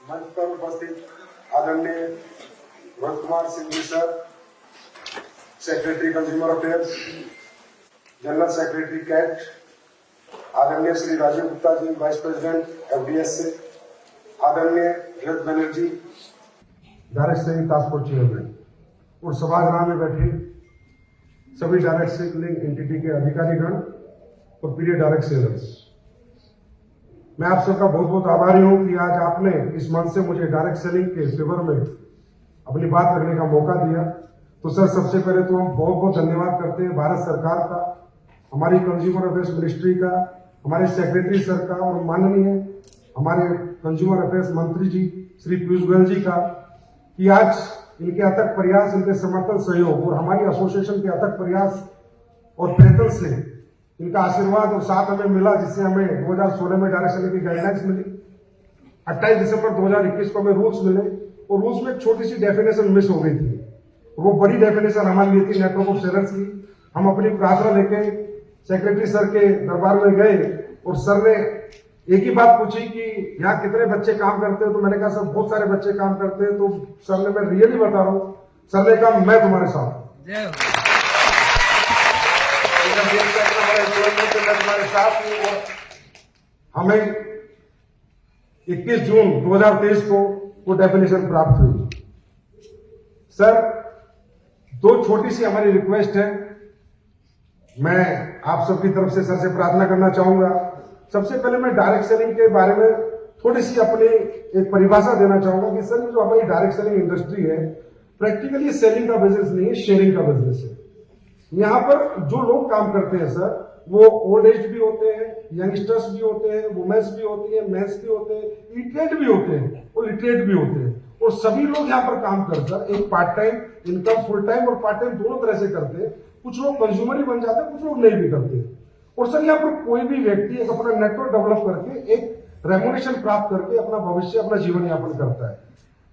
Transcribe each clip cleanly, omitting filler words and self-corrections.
मंच पर उपस्थित आदरणीय Rohit Kumar Singh sir, secretary consumer affairs, general secretary CAT, आदरणीय Shri Rajiv Gupta ji, vice president FDS से, आदरणीय हेल्थ Banerjee, direct selling task force chairman और सभागृह में बैठे सभी डायरेक्ट सेलिंग एंटिटी के अधिकारीगण और प्रिय डायरेक्ट सेलर्स, मैं आप सबका बहुत बहुत आभारी हूं कि आज आपने इस मंच से मुझे डायरेक्ट सेलिंग के फेवर में अपनी बात रखने का मौका दिया। तो सर, सबसे पहले तो हम बहुत बहुत धन्यवाद करते हैं भारत सरकार का, हमारी कंज्यूमर अफेयर्स मिनिस्ट्री का, हमारे सेक्रेटरी सर का और माननीय हमारे कंज्यूमर अफेयर्स मंत्री जी श्री पीयूष गोयल जी का, कि आज इनके अथक प्रयास, इनके समर्थन, सहयोग और हमारी एसोसिएशन के अथक प्रयास और प्रयत्न से इनका आशीर्वाद और साथ हमें मिला, जिससे हमें 2016 में डायरेक्ट सेलिंग की गाइडलाइंस मिली, 28 दिसंबर 2021 को हमें रूल्स मिले और रूल्स में एक छोटी सी डेफिनेशन मिस हो गई थी। वो बड़ी डेफिनेशन हमारे लिए थी नेटवर्क ऑफ सेलर्स की। हम अपनी प्रार्थना लेके सेक्रेटरी सर के दरबार में गए और सर ने एक ही बात पूछी कि यहाँ कितने बच्चे काम करते हैं। तो मैंने कहा सर बहुत सारे बच्चे काम करते हैं। तो सर ने, मैं रियली बता रहा हूँ, सर ने कहा मैं तुम्हारे साथ तुम्हारे साथ हूँ। और हमें 21 जून 2023 को वो डेफिनेशन प्राप्त हुई। सर, दो छोटी सी हमारी रिक्वेस्ट है, मैं आप सबकी तरफ से सर से प्रार्थना करना चाहूंगा। सबसे पहले मैं डायरेक्ट सेलिंग के बारे में थोड़ी सी अपनी एक परिभाषा देना चाहूंगा कि सर, जो हमारी डायरेक्ट सेलिंग इंडस्ट्री है, प्रैक्टिकली सेलिंग का बिजनेस नहीं है, शेयरिंग का बिजनेस है। यहाँ पर जो लोग काम करते हैं सर, वो ओल्ड एज भी होते हैं, यंगस्टर्स भी होते हैं, वुमेन्स भी होती है, मेंस भी होते हैं, इलिटरेट भी होते हैं और लिटरेट भी होते हैं। और सभी लोग यहाँ पर काम करकर एक part time income, full time और पार्ट टाइम दोनों तरह से करते हैं। कुछ लोग कंज्यूमर ही बन जाते हैं, कुछ लोग नहीं भी करते। और सर, यहाँ पर कोई भी व्यक्ति एक अपना नेटवर्क डेवलप करके एक रेम्यूनरेशन प्राप्त करके अपना भविष्य, अपना जीवन यापन करता है।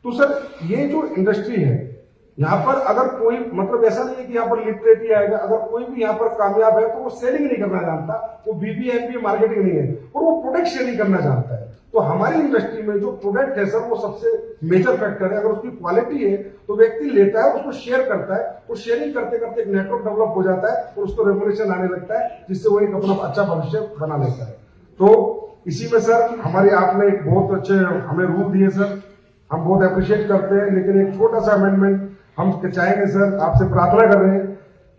तो सर, ये जो इंडस्ट्री है यहाँ पर, अगर कोई, मतलब ऐसा नहीं है कि यहाँ पर लिटरेट ही आएगा, अगर कोई भी यहाँ पर कामयाब है तो वो सेलिंग नहीं करना जानता, वो बीबीएमपी मार्केटिंग नहीं है, और वो प्रोडक्ट शेयरिंग करना जानता है। तो हमारी इंडस्ट्री में जो प्रोडक्ट है सर, वो सबसे मेजर फैक्टर है। अगर उसकी क्वालिटी है तो व्यक्ति लेता है, उसको शेयर करता है, और शेयरिंग करते करते एक नेटवर्क डेवलप हो जाता है और उसको रेम्यूनरेशन आने लगता है, जिससे वो एक अपना अच्छा भविष्य बना लेता है। तो इसी में सर, हमारी आपने एक बहुत अच्छे हमें रूल दिए सर, हम बहुत अप्रिशिएट करते हैं। लेकिन एक छोटा सा अमेंडमेंट हम चाहेंगे सर, आपसे प्रार्थना कर रहे हैं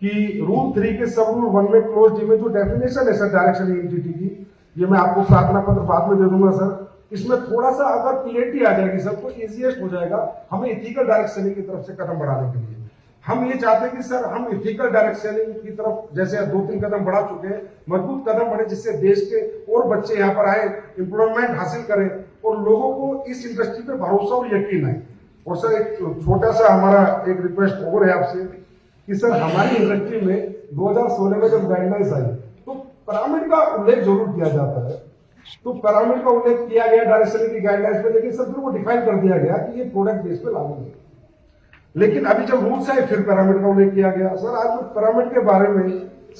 कि रूल 3 के सब रूल 1 में क्लोज डी में जो डेफिनेशन है सर डायरेक्ट सेलिंग एंटिटी की, ये मैं आपको प्रार्थना पत्र बाद में दे दूंगा सर। इसमें थोड़ा सा अगर क्लियरिटी आ जाएगी सर, तो इजीएस्ट हो जाएगा हमें इथिकल डायरेक्ट सेलिंग की तरफ से कदम बढ़ाने के लिए। हम ये चाहते हैं कि सर, हम इथिकल डायरेक्ट सेलिंग की तरफ जैसे 2-3 कदम बढ़ा चुके हैं, मजबूत कदम बढ़े, जिससे देश के और बच्चे यहाँ पर आए, एम्प्लॉयमेंट हासिल करें और लोगों को इस इंडस्ट्री पे भरोसा और यकीन है। और सर, एक छोटा सा हमारा एक रिक्वेस्ट और है आपसे कि सर, हमारी इंडस्ट्री में 2016 में जब गाइडलाइंस आई तो पिरामिड का उल्लेख जरूर किया जाता है। तो पिरामिड का उल्लेख किया गया डायरेक्ट सेलिंग की गाइडलाइंस में, लेकिन सर फिर वो डिफाइन कर दिया गया कि ये प्रोडक्ट बेस पे लागू है। लेकिन अभी जब रूल्स आए फिर पिरामिड का उल्लेख किया गया। सर, आज मैं पिरामिड के बारे में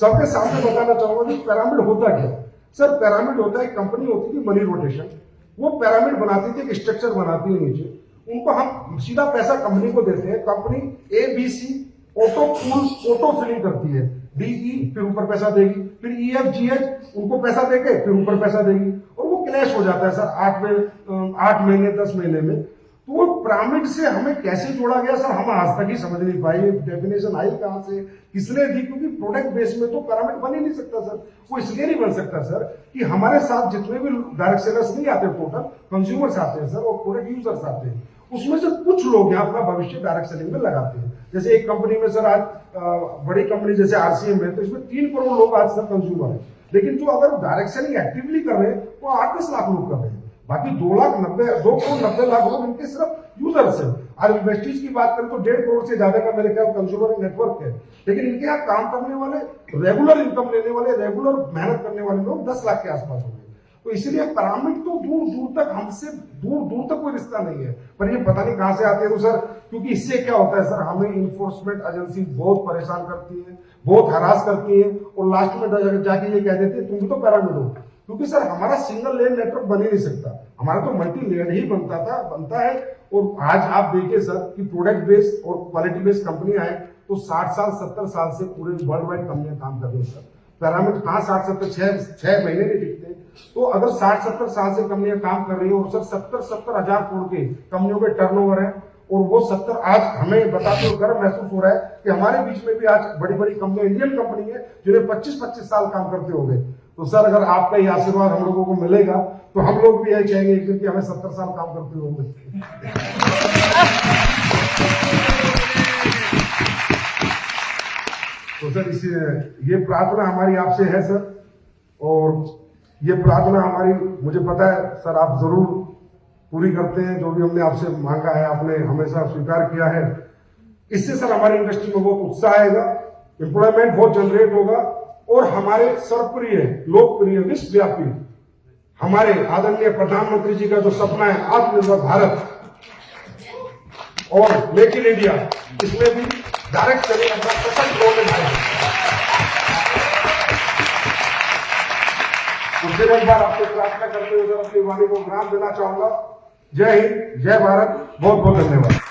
सबके सामने बताना चाहूंगा कि पिरामिड होता क्या। सर, पिरामिड होता है, कंपनी होती थी मनी रोटेशन, वो पिरामिड बनाती थी, एक स्ट्रक्चर बनाती है नीचे, उनको हम सीधा पैसा कंपनी को देते हैं। कंपनी ABC ऑटो फिलिंग करती है, DE फिर ऊपर पैसा देगी, फिर EFGH उनको पैसा देके फिर ऊपर पैसा देगी, और वो क्लैश हो जाता है सर 8 महीने 10 महीने में। तो वो पिरामिड से हमें कैसे जोड़ा गया सर, हम आज तक ही समझ नहीं पाए। डेफिनेशन आई कहां से, किसने दी, क्योंकि प्रोडक्ट बेस में तो पिरामिड बन ही नहीं सकता सर। वो इसलिए नहीं बन सकता सर कि हमारे साथ जितने भी डायरेक्ट सेलर्स नहीं आते, टोटल कंज्यूमर्स आते हैं सर और प्रोडक्ट यूजर्स आते हैं, उसमें से कुछ लोग यहाँ अपना भविष्य डायरेक्ट सेलिंग में लगाते हैं। जैसे एक कंपनी में सर, आज बड़ी कंपनी जैसे RCM है, तो इसमें 3 करोड़ लोग आज तक कंज्यूमर है, लेकिन जो अगर डायरेक्ट सेलिंग एक्टिवली कर रहे हैं वो 8-10 लाख लोग कर रहे हैं। बाकी 2 करोड़ 90 लाख लोग इनके सिर्फ यूजर्स है। आज इंडस्ट्रीज की बात करें तो 1.5 करोड़ से ज्यादा का मेरे ख्याल कंज्यूमर नेटवर्क है, लेकिन इनके यहाँ काम करने वाले, रेगुलर इनकम लेने वाले, रेगुलर मेहनत करने वाले लोग 10 लाख के आसपास होंगे। तो इसलिए पिरामिड तो दूर दूर तक, हमसे दूर दूर तक कोई रिश्ता नहीं है, पर ये पता नहीं कहां से आते हैं। तो सर, क्योंकि इससे क्या होता है सर, हमें इन्फोर्समेंट एजेंसी बहुत परेशान करती है, बहुत हरास करती है, और लास्ट में जाके ये कह देती है तुम भी तो पिरामिड हो। क्योंकि सर हमारा सिंगल लेन नेटवर्क बन ही नहीं सकता, हमारा तो मल्टी लेयर ही बनता है। और आज आप देखिए सर कि प्रोडक्ट बेस्ड और क्वालिटी बेस्ड कंपनी आए तो 60 साल 70 साल से पूरे वर्ल्ड वाइड कंपनियां काम कर रही है सर। पैरामीटर कहाँ 60-70 छह महीने नहीं टिकते। तो अगर 60-70 साल से कंपनियां काम कर रही है और सर 70-70 हजार करोड़ के कंपनियों के टर्नओवर है, और वो 70 आज हमें बताते हुए गर्व महसूस हो रहा है कि हमारे बीच में भी आज बड़ी बड़ी कंपनियां, इंडियन कंपनी है जिन्हें 25-25 साल काम करते हो गए। तो सर अगर आपका ये आशीर्वाद हम लोगों को मिलेगा तो हम लोग भी यही चाहेंगे एक दिन कि हमें 70 साल काम करते होंगे। तो सर इसी ये प्रार्थना हमारी आपसे है सर, और ये प्रार्थना हमारी, मुझे पता है सर आप जरूर पूरी करते हैं। जो भी हमने आपसे मांगा है आपने हमेशा स्वीकार किया है। इससे सर हमारी इंडस्ट्री में बहुत उत्साह आएगा, एम्प्लॉयमेंट बहुत जनरेट होगा, और हमारे सर्वप्रिय लोकप्रिय विश्वव्यापी हमारे आदरणीय प्रधानमंत्री जी का जो सपना है आत्मनिर्भर भारत और मेक इन इंडिया, इसमें भी डायरेक्ट चले अपना सशक्त रोल निभाएगा। तो फिर एक बार आपसे प्रार्थना करते हुए अपनी वाणी को विराम देना चाहूंगा। जय हिंद, जय भारत, बहुत बहुत धन्यवाद।